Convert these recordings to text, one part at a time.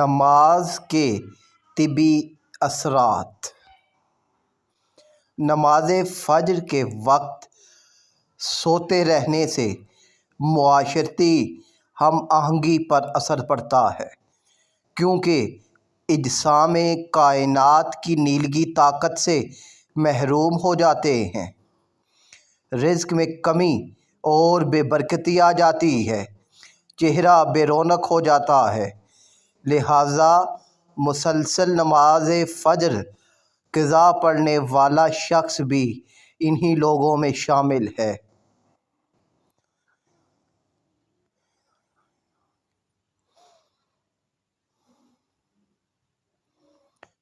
نماز کے طبی اثرات۔ نماز فجر کے وقت سوتے رہنے سے معاشرتی ہم آہنگی پر اثر پڑتا ہے، کیونکہ اجسام کائنات کی نیلگی طاقت سے محروم ہو جاتے ہیں، رزق میں کمی اور بے برکتی آ جاتی ہے، چہرہ بے رونق ہو جاتا ہے۔ لہٰذا مسلسل نماز فجر قضا پڑھنے والا شخص بھی انہی لوگوں میں شامل ہے۔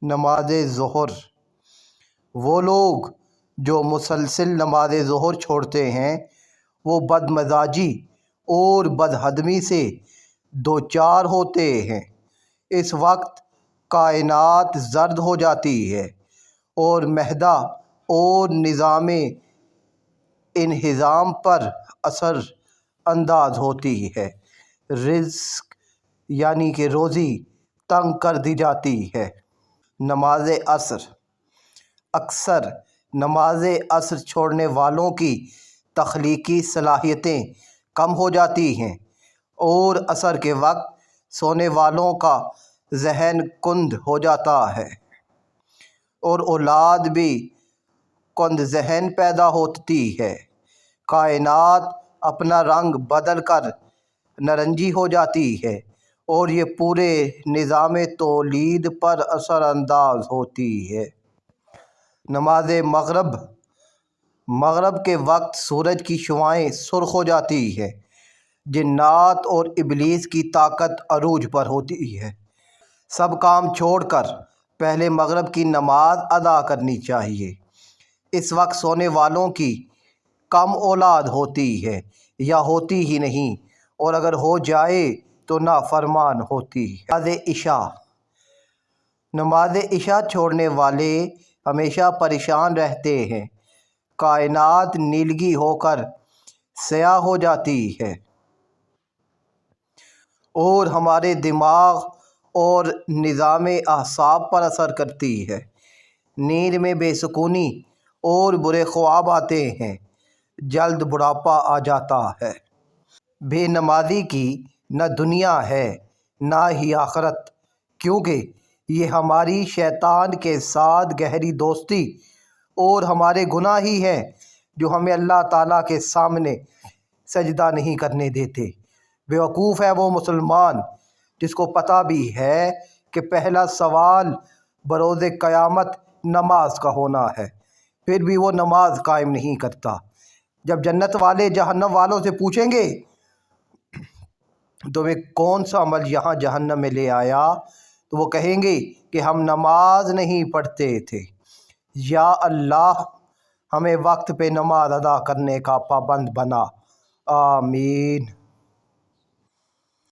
نماز ظہر۔ وہ لوگ جو مسلسل نماز ظہر چھوڑتے ہیں وہ بد مزاجی اور بد ہضمی سے دوچار ہوتے ہیں۔ اس وقت کائنات زرد ہو جاتی ہے اور معدہ اور نظام انہضام پر اثر انداز ہوتی ہے، رزق یعنی کہ روزی تنگ کر دی جاتی ہے۔ نماز عصر۔ اکثر نماز عصر چھوڑنے والوں کی تخلیقی صلاحیتیں کم ہو جاتی ہیں اور عصر کے وقت سونے والوں کا ذہن کند ہو جاتا ہے اور اولاد بھی کند ذہن پیدا ہوتی ہے۔ کائنات اپنا رنگ بدل کر نارنجی ہو جاتی ہے اور یہ پورے نظام تولید پر اثر انداز ہوتی ہے۔ نماز مغرب۔ مغرب کے وقت سورج کی شعاعیں سرخ ہو جاتی ہیں، جنات اور ابلیس کی طاقت عروج پر ہوتی ہے۔ سب کام چھوڑ کر پہلے مغرب کی نماز ادا کرنی چاہیے۔ اس وقت سونے والوں کی کم اولاد ہوتی ہے یا ہوتی ہی نہیں، اور اگر ہو جائے تو نافرمان ہوتی ہے۔ نماز عشاء۔ نماز عشاء چھوڑنے والے ہمیشہ پریشان رہتے ہیں، کائنات نیلگی ہو کر سیاہ ہو جاتی ہے اور ہمارے دماغ اور نظام اعصاب پر اثر کرتی ہے۔ نیند میں بے سکونی اور برے خواب آتے ہیں، جلد بڑھاپا آ جاتا ہے۔ بے نمازی کی نہ دنیا ہے نہ ہی آخرت، کیونکہ یہ ہماری شیطان کے ساتھ گہری دوستی اور ہمارے گناہ ہی ہیں جو ہمیں اللہ تعالیٰ کے سامنے سجدہ نہیں کرنے دیتے۔ بیوقوف ہے وہ مسلمان جس کو پتہ بھی ہے کہ پہلا سوال بروز قیامت نماز کا ہونا ہے، پھر بھی وہ نماز قائم نہیں کرتا۔ جب جنت والے جہنم والوں سے پوچھیں گے تمہیں کون سا عمل یہاں جہنم میں لے آیا، تو وہ کہیں گے کہ ہم نماز نہیں پڑھتے تھے۔ یا اللہ ہمیں وقت پہ نماز ادا کرنے کا پابند بنا، آمین۔